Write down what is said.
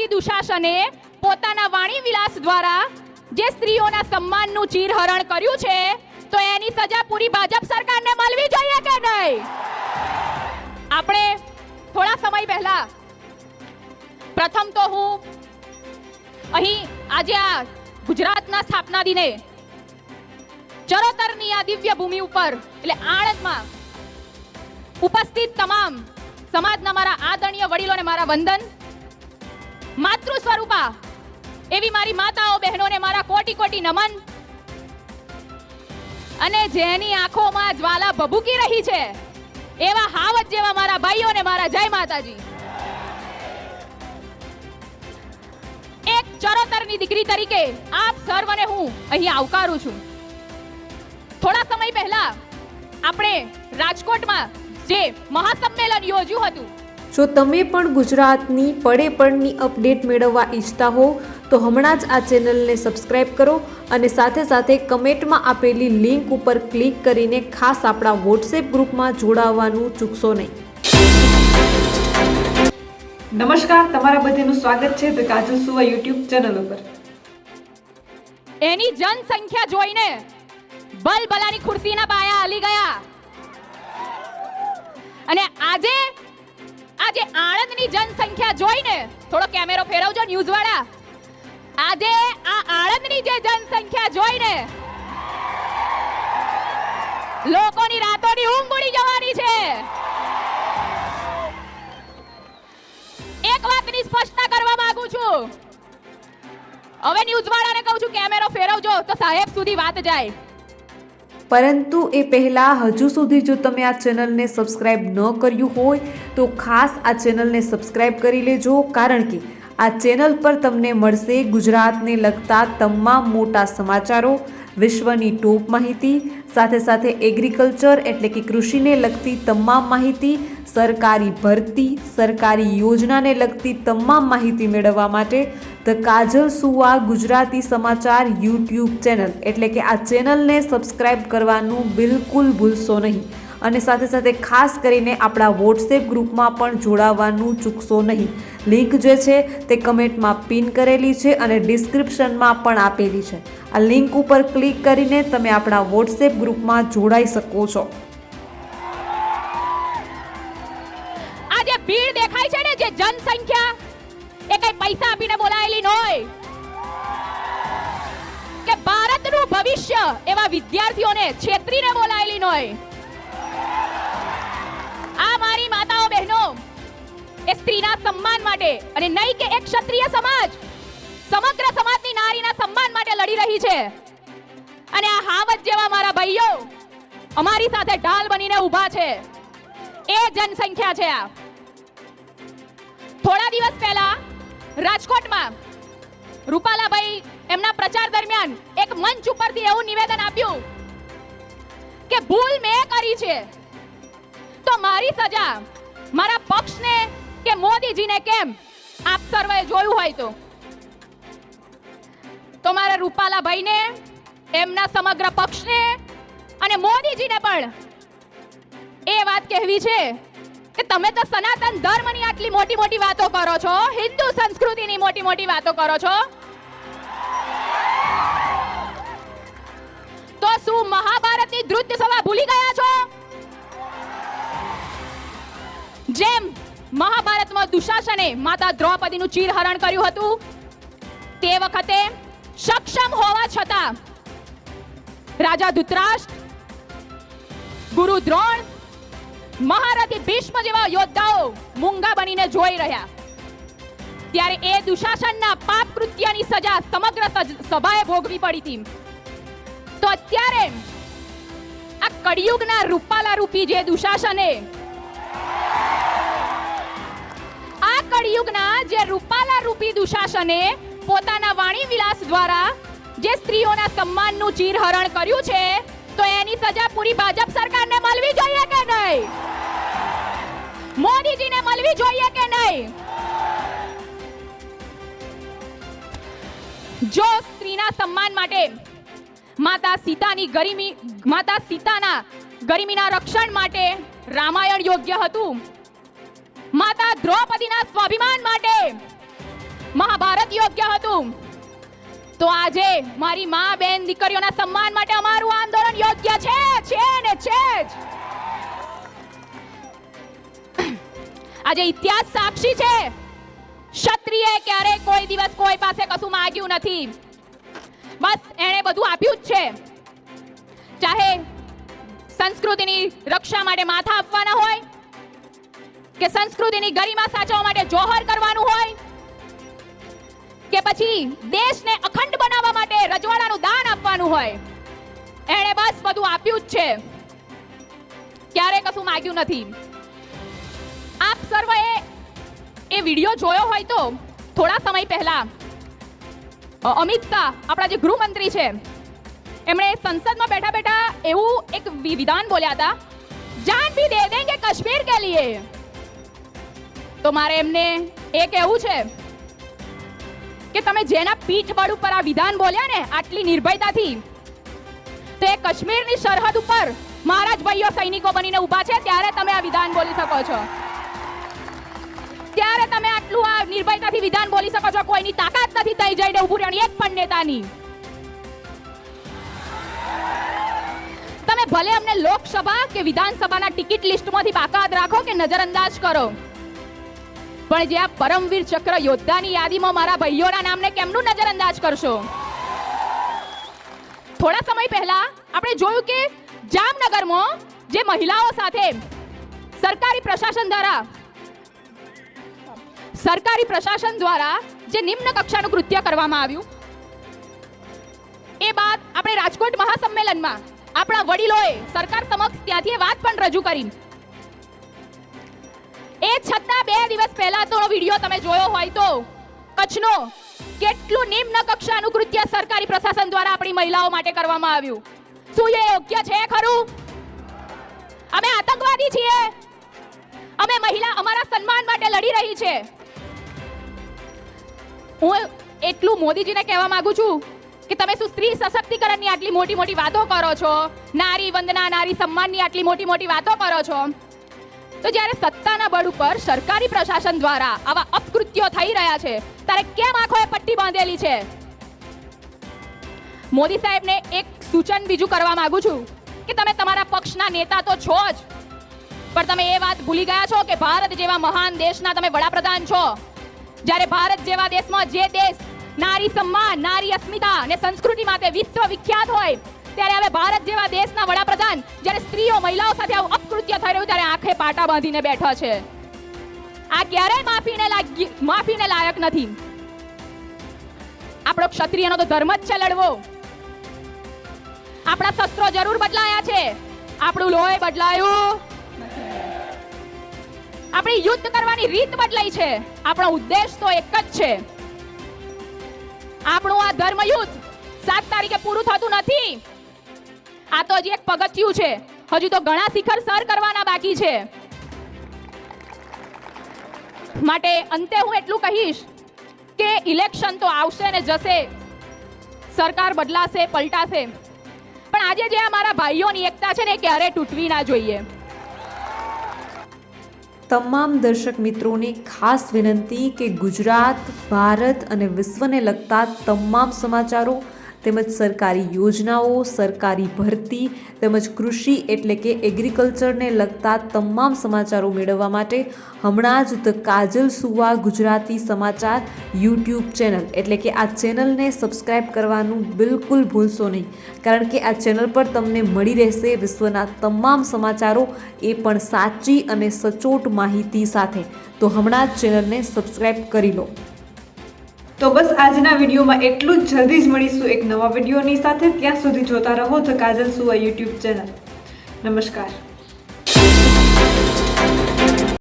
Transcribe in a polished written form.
ચક્રવર્તી દુશાસને પોતાના વાણી વિલાસ દ્વારા જે સ્ત્રીઓના સન્માનનું ચીરહરણ કર્યું છે, તો એની સજા પૂરી ભાજપ સરકારને મળવી જોઈએ કે નહીં? આપણે થોડા સમય પહેલા પ્રથમ તો હું અહીં આજે આ ગુજરાતના સ્થાપના દિને ચરોતરની આ દિવ્ય ભૂમિ ઉપર એટલે આણંદમાં ઉપસ્થિત તમામ સમાજના મારા આદરણીય વડીલોને મારા વંદન. માતૃ સ્વરૂપા એવી મારી માતાઓ બહેનોને મારા કોટી કોટી નમન. અને જેની આંખોમાં જ્વાલા ભભૂકી રહી છે એવા હાવજ જેવા મારા ભાઈઓને મારા જય માતાજી. એક ચરોતરની દીકરી તરીકે આપ સર્વને હું અહીં આવકારું છું. થોડા સમય પહેલા આપણે રાજકોટમાં જે મહાસંમેલન યોજ્યું હતું. જો તમે પણ ગુજરાતની પડે પડની અપડેટ મેળવવા ઈચ્છતા હો તો હમણાં જ આ ચેનલને સબસ્ક્રાઇબ કરો અને સાથે સાથે કમેન્ટમાં આપેલી લિંક ઉપર ક્લિક કરીને ખાસ આપણા વોટ્સએપ ગ્રુપમાં જોડાવવાનું ચૂકશો નહીં. નમસ્કાર, તમારા બધાનું સ્વાગત છે ધ કાજલ સુવા યુટ્યુબ ચેનલ ઉપર. એની જનસંખ્યા જોઈને બલબલાની ખુરશીના પાયા હલી ગયા. અને આજે આણંદની જનસંખ્યા જોઈને થોડો કેમેરો ફેરવજો ન્યૂઝ વાળા. આજે આ આણંદની જે જનસંખ્યા જોઈને લોકોની રાતોની ઊંઘ ઉડી જવાની છે. એક વાતની સ્પષ્ટતા કરવા માંગુ છું. હવે ન્યૂઝ વાળાને કહું છું કેમેરો ફેરવજો તો સાહેબ સુધી વાત જાય. પરંતુ એ પહેલાં હજુ સુધી જો તમે આ ચેનલને સબસ્ક્રાઇબ ન કર્યું હોય તો ખાસ આ ચેનલને સબસ્ક્રાઇબ કરી લેજો, કારણ કે આ ચેનલ પર તમને મળશે ગુજરાતને લગતા તમામ મોટા સમાચારો, વિશ્વની ટોપ માહિતી, સાથે સાથે એગ્રીકલ્ચર એટલે કે કૃષિને લગતી તમામ માહિતી, સરકારી ભરતી, સરકારી યોજનાને લગતી તમામ માહિતી મેળવવા માટે ધ કાજલ સુવા ગુજરાતી સમાચાર યુટ્યુબ ચેનલ એટલે કે આ ચેનલને સબસ્ક્રાઇબ કરવાનું બિલકુલ ભૂલશો નહીં. અને સાથે સાથે ખાસ કરીને આપણા વોટ્સએપ ગ્રુપમાં પણ જોડાવાનું ચૂકશો નહીં. લિંક જે છે તે કમેન્ટમાં પિન કરેલી છે અને ડિસ્ક્રિપ્શનમાં પણ આપેલી છે. આ લિંક ઉપર ક્લિક કરીને તમે આપણા વોટ્સએપ ગ્રુપમાં જોડાઈ શકો છો. આ જે ભીડ દેખાય છે ને, જે જનસંખ્યા, એ કઈ પૈસા આપીને બોલાયેલી ન હોય કે ભારતનું ભવિષ્ય એવા વિદ્યાર્થીઓને છેતરીને બોલાયેલી ન હોય. આ મારી માતાઓ બહેનો એ સ્ત્રીના સન્માન માટે અને નહીં કે એક ક્ષત્રિય સમાજ સમગ્ર સમાજની નારીના સન્માન માટે લડી રહી છે. અને આ હાવજ જેવા મારા ભાઈઓ અમારી સાથે ઢાલ બનીને ઊભા છે. એ જનસંખ્યા છે આ. થોડા દિવસ પહેલા રાજકોટમાં રૂપાલાભાઈ એમના પ્રચાર દરમિયાન એક મંચ ઉપરથી એવું નિવેદન આપ્યું કે ભૂલ મેં કરી છે તો મારી સજા મારા પક્ષને કે મોદીજીને કેમ? આપ સર્વે જોયું હોય તો મારા રૂપાલાભાઈને, એમના સમગ્ર પક્ષને અને મોદીજીને પણ એ વાત કહેવી છે કે તમે તો સનાતન ધર્મની આટલી મોટી મોટી વાતો કરો છો, હિન્દુ સંસ્કૃતિની મોટી મોટી વાતો કરો છો, તો શું મહાભારતની ધૃત્ય સભા ભૂલી ગયા છો? જેમ મહાભારતમાં દુશાસને માતા દ્રૌપદીનું ચીરહરણ કર્યું હતું, તે વખતે સક્ષમ હોવા છતાં રાજા ધૃતરાષ્ટ્ર, ગુરુ દ્રોણ, મહારથી ભીષ્મ જેવા યોદ્ધાઓ મૂંગા બનીને જોઈ રહ્યા. ત્યારે એ દુશાસનના પાપ કૃત્યની સજા સમગ્ર સભાએ ભોગવી પડી હતી. તો અત્યારે આ કળિયુગના રૂપાલા રૂપી જે દુશાસને, આ કળિયુગના જે રૂપાલા રૂપી દુશાસને પોતાના વાણી વિલાસ દ્વારા જે સ્ત્રીઓના સન્માનનું ચીરહરણ કર્યું છે, તો એની સજા પૂરી ભાજપ સરકારને મળવી જોઈએ કે નહીં? મોદીજીને મળવી જોઈએ કે નહીં? જો સ્ત્રીના સન્માન માટે માતા સીતાના ગરિમીના રક્ષણ માટે રામાયણ યોગ્ય હતું, માતા દ્રૌપદીના સ્વાભિમાન માટે મહાભારત યોગ્ય હતું, તો આજે મારી મા બેન દીકરીઓના સન્માન માટે અમારું આંદોલન યોગ્ય છે ને છે જ. આજે ઇતિહાસ સાક્ષી છે, ક્ષત્રિય ક્યારેય કોઈ દિવસ કોઈ પાસે કશું માંગ્યું નથી, બસ એણે બધું આપ્યું જ છે. ચાહે સંસ્કૃતિની રક્ષા માટે માથા આપવાના હોય કે સંસ્કૃતિની ગરિમા સાચવવા માટે જોહર કરવાનું હોય કે પછી દેશને અખંડ બનાવવા માટે રજવાડાનું દાન આપવાનું હોય, એણે બસ બધું આપ્યું જ છે, ક્યારે કશું માંગ્યું નથી. આપ સર્વે એ વિડિયો જોયો હોય તો થોડા સમય પહેલા અમિત શાહ આપણા જે ગૃહમંત્રી છે, એમણે સંસદમાં બેઠા બેઠા એવું એક વિધાન બોલ્યા હતા, જાન ભી દે દેંગે કાશ્મીર કે લીએ. તો મારે એમને એ કહેવું છે કે તમે જેના પીઠ બળ ઉપર આ વિધાન બોલ્યા ને આટલી નિર્ભયતાથી, તો એ કાશ્મીરની સરહદ ઉપર મારા જ ભાઈઓ સૈનિકો બનીને ઊભા છે, ત્યારે તમે આ વિધાન બોલી શકો છો, ત્યારે તમે આટલું આ નિર્ભયતાથી વિધાન બોલી શકો છો. કોઈની તાકાત નથી થઈ જઈને ઊભું રહેવાની એક પણ નેતાની. તમે ભલે અમને લોકસભા કે વિધાનસભાના ટિકિટ લિસ્ટમાંથી બાકાત રાખો કે નજરઅંદાજ કરો, પણ જે આ પરમવીર ચક્ર યોદ્ધાની યાદીમાં મારા ભાઈઓના નામને કેમનું નજરઅંદાજ કરશો? થોડા સમય પહેલા આપણે જોયું કે જામનગરમાં જે મહિલાઓ સાથે સરકારી પ્રશાસન દ્વારા જે નિમ્ન કક્ષાનું કૃત્ય કરવામાં આવ્યું, એ બાદ આપણે રાજકોટ મહાસંમેલનમાં આપણા વડીલોએ સરકાર સમક્ષ ત્યાંથી વાત પણ રજૂ કરી. એ છતાં 2 દિવસ પહેલાનો વિડિયો તમે જોયો હોય તો કચ્છનો કેટલું નિમ્ન કક્ષાનું કૃત્ય સરકારી પ્રશાસન દ્વારા આપણી મહિલાઓ માટે કરવામાં આવ્યું. શું એ યોગ્ય છે ખરું? અમે આતંકવાદી છીએ? અમે મહિલા અમારા સન્માન માટે લડી રહી છે. હું એટલું મોદીજીને કહેવા માંગુ છું કે તમે શું સ્ત્રી સશક્તિકરણની આટલી મોટી મોટી વાતો કરો છો, નારી વંદના નારી સન્માનની આટલી મોટી મોટી વાતો કરો છો, તો જ્યારે સત્તાના બળ ઉપર સરકારી પ્રશાસન દ્વારા આવા અપકૃત્યો થઈ રહ્યા છે, ત્યારે કેમ આંખોએ પટ્ટી બાંધેલી છે? મોદી સાહેબને એક સૂચન બીજું કરવા માંગુ છું કે તમે તમારા પક્ષના નેતા તો છો જ, પણ તમે એ વાત ભૂલી ગયા છો કે ભારત જેવા મહાન દેશના તમે વડાપ્રધાન છો. જ્યારે ભારત જેવા દેશમાં જે દેશ નારી સન્માન, નારી અસ્મિતા અને સંસ્કૃતિ માટે વિશ્વ વિખ્યાત હોય, ત્યારે હવે ભારત જેવા દેશના વડાપ્રધાન જ્યારે સ્ત્રીઓ મહિલાઓ સાથે આવું અપકૃત્ય થઈ રહ્યું, ત્યારે આંખે પાટા બાંધીને બેઠા છે. આ ક્યારેય માફીને લાયક નથી. આપણો ક્ષત્રિયનો તો ધર્મ જ છે લડવો. આપણા શસ્ત્રો જરૂર બદલાયા છે, આપણું લોહી બદલાયું, આપણી યુદ્ધ કરવાની રીત બદલાઈ છે, આપણો ઉદ્દેશ તો એક જ છે. આપણું આ ધર્મ યુદ્ધ 7 તારીખે પૂરું થતું નથી. આ તો હજી એક પગથિયું છે, હજુ તો ઘણા શિખર સર કરવાના બાકી છે. માટે અંતે હું એટલું કહીશ કે ઇલેક્શન તો આવશે ને જશે, સરકાર બદલાશે પલટાશે, પણ આજે જે અમારા ભાઈઓની એકતા છે ને એ ક્યારે તૂટવી ના જોઈએ. તમામ દર્શક મિત્રોને ખાસ વિનંતી કે ગુજરાત, ભારત અને વિશ્વને લગતા તમામ સમાચારો તેમજ સરકારી યોજનાઓ, સરકારી ભરતી તેમજ કૃષિ એટલે કે એગ્રીકલ્ચરને લગતા તમામ સમાચારો મેળવવા માટે હમણાં જ ધ કાજલ સુવા ગુજરાતી સમાચાર યુટ્યુબ ચેનલ એટલે કે આ ચેનલને સબસ્ક્રાઈબ કરવાનું બિલકુલ ભૂલશો નહીં, કારણ કે આ ચેનલ પર તમને મળી રહેશે વિશ્વના તમામ સમાચારો, એ પણ સાચી અને સચોટ માહિતી સાથે. તો હમણાં જ ચેનલને સબસ્ક્રાઈબ કરી લો. તો બસ આજના વિડીયોમાં એટલું જ. જલ્દી જ મળીશું એક નવા વિડીયોની સાથે. ત્યાં સુધી જોતા રહો ધ કાજલ સુવા યુટ્યુબ ચેનલ. નમસ્કાર.